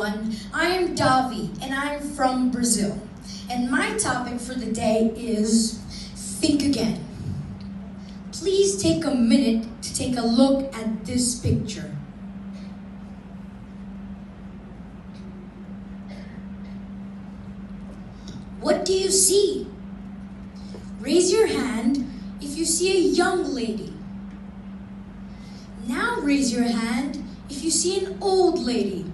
everyone. I'm Davi and I'm from Brazil. And my topic for the day is think again. Please take a minute to take a look at this picture. What do you see? Raise your hand if you see a young lady. Now raise your hand if you see an old lady.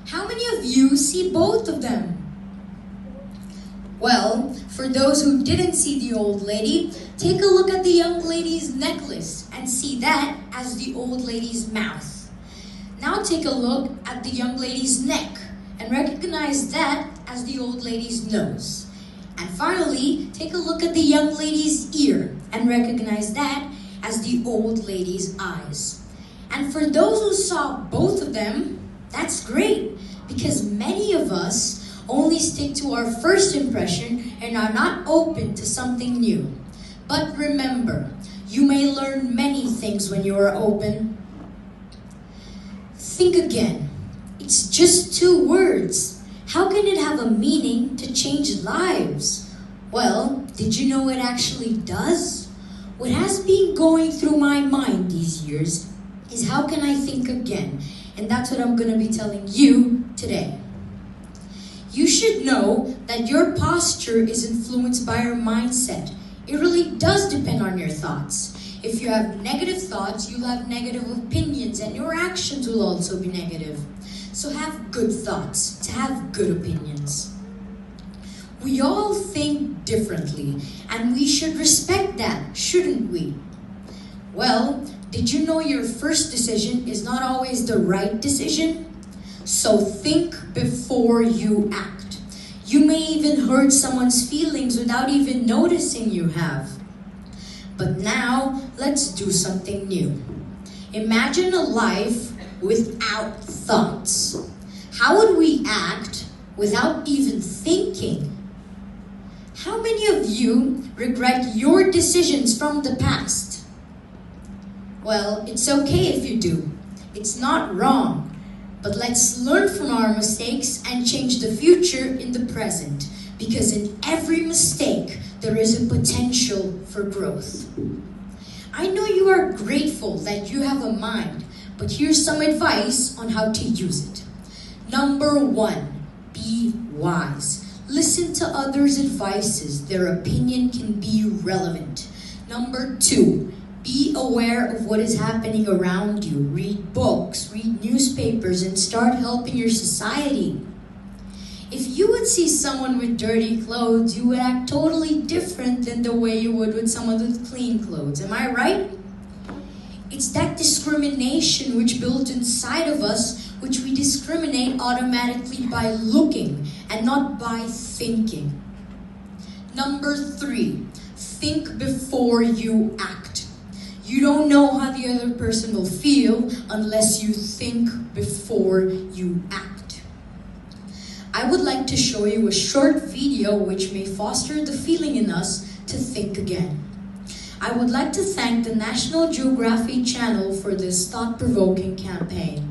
How many of you see both of them? Well, for those who didn't see the old lady, take a look at the young lady's necklace and see that as the old lady's mouth. Now take a look at the young lady's neck and recognize that as the old lady's nose. And finally, take a look at the young lady's ear and recognize that as the old lady's eyes. And for those who saw both of them, that's great, because many of us only stick to our first impression and are not open to something new. But remember, you may learn many things when you are open. Think again. It's just 2 words. How can it have a meaning to change lives? Well, did you know it actually does? What has been going through my mind these years is how can I think again? And that's what I'm going to be telling you today. You should know that your posture is influenced by your mindset. It really does depend on your thoughts. If you have negative thoughts, you'll have negative opinions and your actions will also be negative. So have good thoughts to have good opinions. We all think differently and we should respect that, shouldn't we? Well, did you know your first decision is not always the right decision? So think before you act. You may even hurt someone's feelings without even noticing you have. But now, let's do something new. Imagine a life without thoughts. How would we act without even thinking? How many of you regret your decisions from the past? Well, it's okay if you do. It's not wrong. But let's learn from our mistakes and change the future in the present. Because in every mistake, there is a potential for growth. I know you are grateful that you have a mind, but here's some advice on how to use it. Number 1, be wise. Listen to others' advices. Their opinion can be relevant. Number 2, be aware of what is happening around you. Read books, read newspapers, and start helping your society. If you would see someone with dirty clothes, you would act totally different than the way you would with someone with clean clothes. Am I right? It's that discrimination which built inside of us, which we discriminate automatically by looking and not by thinking. Number 3, think before you act. You don't know how the other person will feel unless you think before you act. I would like to show you a short video which may foster the feeling in us to think again. I would like to thank the National Geographic Channel for this thought-provoking campaign.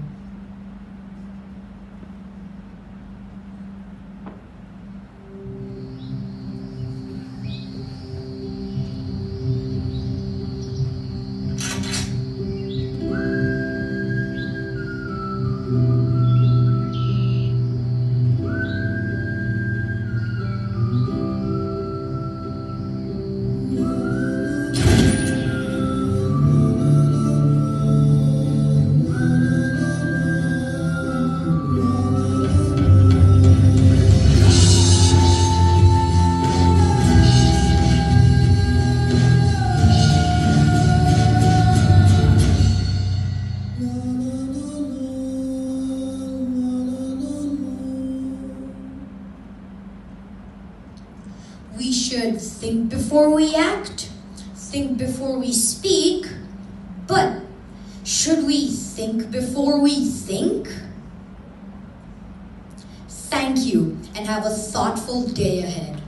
We should think before we act, think before we speak, but should we think before we think? Thank you, and have a thoughtful day ahead.